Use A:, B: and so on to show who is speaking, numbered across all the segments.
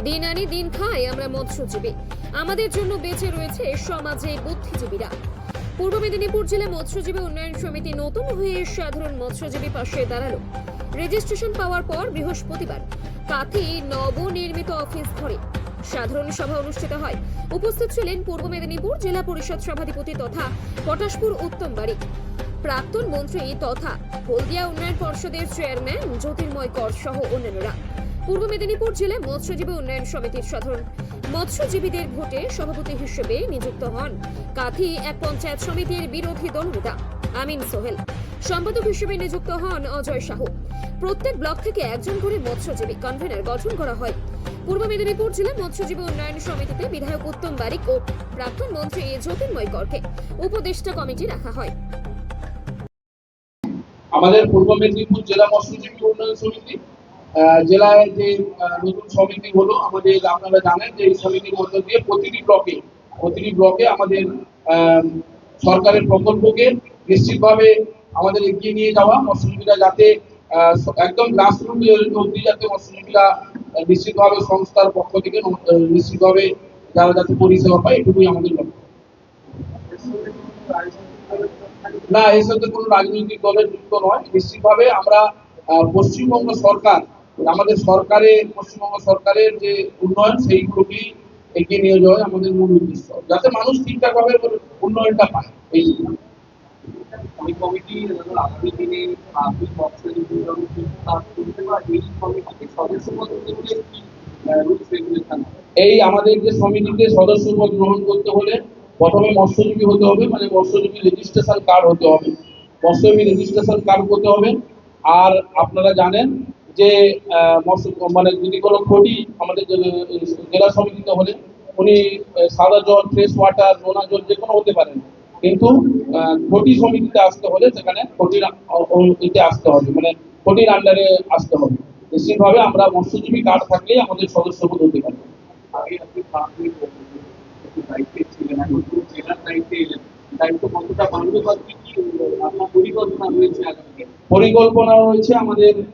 A: দিন আনি দিন খাই আমরা মৎস্যজীবী, আমাদের জন্য বেঁচে রয়েছে সমাজে বুদ্ধিজীবীরা। পূর্ব মেদিনীপুর জেলা মৎস্যজীবী উন্নয়ন সমিতি নতুন হয়ে সাধারণ মৎস্যজীবী পাশে দাঁড়ালো। রেজিস্ট্রেশন পাওয়ার পর বৃহস্পতিবার কাথি নবনির্মিত অফিস ঘরে সাধারণ সভা অনুষ্ঠিত হয়। উপস্থিত ছিলেন পূর্ব মেদিনীপুর জেলা পরিষদ সভাধিপতি তথা পটাশপুর উত্তম বারিক, প্রাক্তন মন্ত্রী তথা হলদিয়া উন্নয়ন পর্ষদের চেয়ারম্যান জ্যোতির্ময় কর সহ অন্যান্যরা। পূর্ব মেদিনীপুর জেলা মৎস্যজীবী উন্নয়ন সমিতির সাধারণ মৎস্যজীবীদের ভোটে সভাপতি হিসেবে নিযুক্ত হন কাথি এক পঞ্চায়েত সমিতির বিরোধী দলনেতা আমিন সোহেল। সম্পাদক হিসেবে নিযুক্ত হন অজয় সাহু। প্রত্যেক ব্লক থেকে একজন করে মৎস্যজীবী কনভেনর গঠন করা হয়। পূর্ব মেদিনীপুর জেলা মৎস্যজীবী উন্নয়ন সমিতিতে বিধায়ক উত্তম বারিক ও প্রাক্তন মন্ত্রী জ্যোতির্ময় করকে উপদেষ্টা কমিটি রাখা হয়।
B: আমাদের পূর্ব মেদিনীপুর জেলা মৎস্যজীবী উন্নয়ন সমিতি জেলায় যে নতুন সমিতি হলো আমাদের, আপনারা জানেন যে এই সমিতির মধ্য দিয়ে প্রতিটি ব্লকে আমাদের সরকারের প্রকল্পকে নিশ্চিতভাবে আমাদের এগিয়ে নিয়ে যাওয়া, মৎস্যজীবীরা যাতে একদম গ্রাসরুট অবধি যাতে মৎস্যজীবীরা নিশ্চিতভাবে সংস্থার পক্ষ থেকে নিশ্চিতভাবে যারা যাতে পরিষেবা পায়, এটুকুই আমাদের লক্ষ্য। না, এর সাথে কোনো রাজনৈতিক দলের যুক্ত নয়। নিশ্চিতভাবে আমরা পশ্চিমবঙ্গ সরকার, আমাদের পশ্চিমবঙ্গ সরকারের যে উন্নয়ন সেইগুলোকেই এগিয়ে নিয়ে যাওয়া আমাদের মূল উদ্দেশ্য, যাতে মানুষ ঠিকঠাক ভাবে উন্নয়নটা পায়। এই কমিটি আগামী দিনে এই আমাদের যে সমিতিতে সদস্যপদ গ্রহণ করতে হলে প্রথমে মৎস্যজীবী হতে হবে, মানে মৎস্যজীবী রেজিস্ট্রেশন কার্ড হতে হবে, মৎস্যজীবী রেজিস্ট্রেশন কার্ড করতে হবে। আর আপনারা জানেন যে মানে যদি কোনো ক্ষতি আমাদের জেলা সমিতিতে হলে উনি সাদা জল, ফ্রেশ ওয়াটার, নোনা জল যে কোনো হতে পারেন, কিন্তু ক্ষতি সমিতিতে আসতে হলে সেখানে ক্ষতির আসতে হবে, মানে ক্ষতির আন্ডারে আসতে হবে। নিশ্চিতভাবে আমরা মৎস্যজীবী কার্ড থাকলেই আমাদের সদস্যপদ হতে পারে। পরিকল্পনা রয়েছে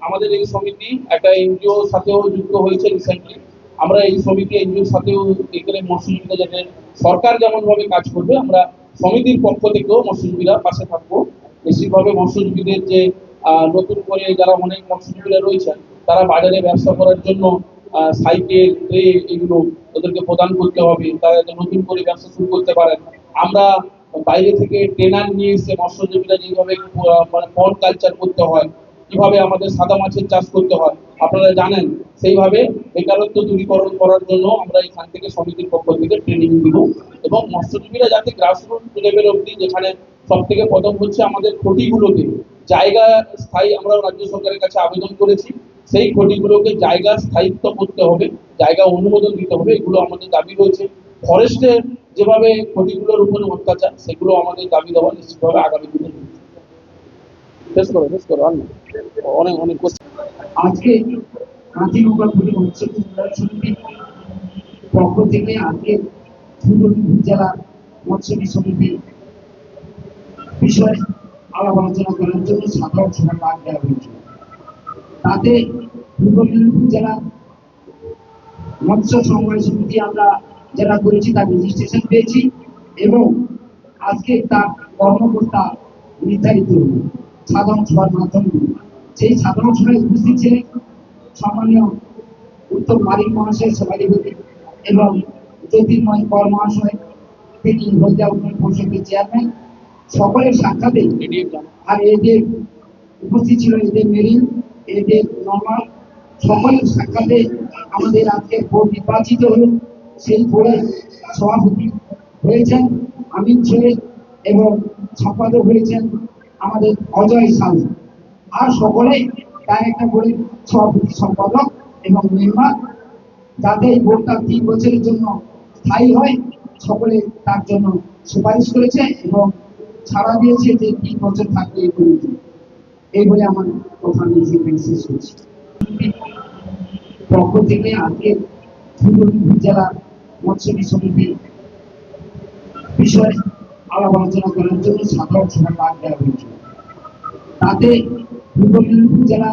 B: আমাদের এই সমিতি একটা এনজিও সাথেও যুক্ত হয়েছে রিসেন্টলি। আমরা এই সমিতি এনজিওর সাথেও এখানে মৎস্যজীবীরা যাতে সরকার যেমন ভাবে কাজ করবে, আমরা সমিতির পক্ষ থেকেও মৎস্যজীবীরা পাশে থাকবো। নিশ্চিতভাবে মৎস্যজীবীদের যে নতুন করে যারা অনেক মৎস্যজীবীরা রয়েছেন তারা বাজারে ব্যবসা করার জন্য সাইকেল, ট্রে এগুলো ওদেরকে প্রদান করতে হবে, তারা যাতে নতুন করে ব্যবসা শুরু করতে পারেন। আমরা বাইরে থেকে ট্রেনার নিয়ে এসে মৎস্যজীবীরা যেভাবে মানে পন্ড কালচার করতে হয়, কিভাবে আমাদের সাদা মাছের চাষ করতে হয় আপনারা জানেন, সেইভাবে বেকারত্ব দূরীকরণ করার জন্য আমরা এখান থেকে সমিতির পক্ষ থেকে ট্রেনিং দিব। এবং মৎস্যজীবীরা যাতে গ্রাসরুট লেভেল অবধি, যেখানে সব থেকে প্রথম হচ্ছে আমাদের ক্ষতিগুলোকে জায়গা স্থায়ী, আমরা রাজ্য সরকারের কাছে আবেদন করেছি, সেই ক্ষতিগুলোকে জায়গা স্থায়িত্ব করতে হবে, জায়গা অনুমোদন দিতে হবে, এগুলো আমাদের দাবি রয়েছে। ফরেস্টের যেভাবে ক্ষতিগুলোর উপরে অত্যাচার, সেগুলো আমাদের দাবি দেওয়া নিশ্চিতভাবে আগামী দিনে শেষ করো অনেক অনেক।
C: আজকে কাঁথিনগর মৎস্যজীবী উন্নয়ন সমিতির পক্ষ থেকে আজকে পূর্ব মেদিনীপুর জেলা মৎস্যজীবী সমিতি বিষয়ে আলাপ আলোচনা করার জন্য সাধারণ সভা ডাক দেওয়া হয়েছিল। তাতে পূর্ব মেদিনীপুর জেলা মৎস্য সমবায় সমিতি আমরা যারা করেছি তার রেজিস্ট্রেশন পেয়েছি এবং আজকে তার কর্মকর্তা নির্ধারিত হল সাধারণ সভার মাধ্যমে। সেই সাধারণ সভায় উপস্থিত ছিলেন সম্মানীয় উত্তম বারিক মহাশয় সভাধিপতি এবং জ্যোতির্ময় কর মহাশয়, তিনি হলদিয়া উন্নয়ন পরিষদের চেয়ারম্যান। সকলের সাক্ষাতে আর এদের উপস্থিত ছিল এদের মেরিন, এদের নর্মাল, সকলের সাক্ষাতে আমাদের আজকে বোর্ড নির্বাচিত হল। সেই বোর্ডের সভাপতি হয়েছেন আমিন সোহেল এবং সম্পাদক হয়েছেন আমাদের অজয় সাহু। আর সকলে ডাইরেক্টর বোর্ডের সভাপতি, সম্পাদক এবং মেম্বার, যাতে এই বোর্ডটা 3 বছরের জন্য স্থায়ী হয়, সকলে তার জন্য সুপারিশ করেছে এবং ছাড়া দিয়েছে যে 3 বছর থাকবে এই কমিটি। এই বলে আমার কথা নিয়ে শেষ করছি। পক্ষ থেকে আজকে পূর্ব মেদিনীপুর জেলা মৎস্যজীবী সমিতির বিষয়ে আলাপ আলোচনা করার জন্য সাধারণ সভা ডাক দেওয়া হয়েছিল। তাতে পূর্ব মেদিনীপুর জেলা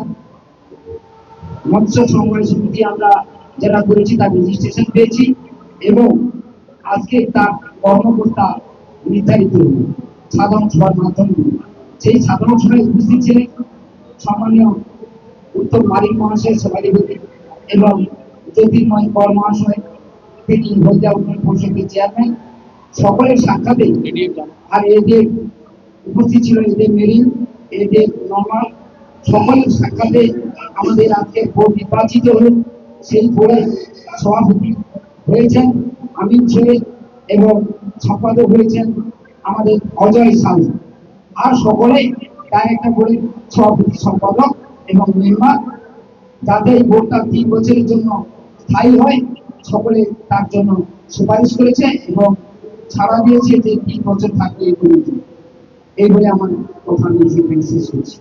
C: মৎস্য সমবায় সমিতি আমরা যারা করেছি তার রেজিস্ট্রেশন পেয়েছি এবং আজকে তার কর্মকর্তা নির্ধারিত হল সাধারণ সভার মাধ্যমে। সেই সাধারণ সভায় উপস্থিত ছিলেন সম্মানীয় উত্তম মালিক মহাশয় সভাধিপতি এবং জ্যোতির্ময় কর মহাশয়, তিনি হলদিয়া উন্নয়ন পরিষদের চেয়ারম্যান। সকলের সাক্ষাতে আর এদের উপস্থিত ছিল এদের মেরিন, এদের নর্মাল, সকলের সাক্ষাতে আমাদের আজকে বোর্ড নির্বাচিত হল। সেই বোর্ডের সভাপতি হয়েছেন আমিন ছেলে এবং সম্পাদক হয়েছেন আমাদের অজয় সাহু। আর সকলে ডাইরেক্টর বোর্ডের সভাপতি সম্পাদক এবং মেম্বার, যাতে এই বোর্ডটা 3 বছরের জন্য স্থায়ী হয়, সকলে তার জন্য সুপারিশ করেছে এবং ছাড়া দিয়েছে যে 3 বছর থাকবে এই কমিটি। এই বলে আমার কথা আমি শেষ করছি।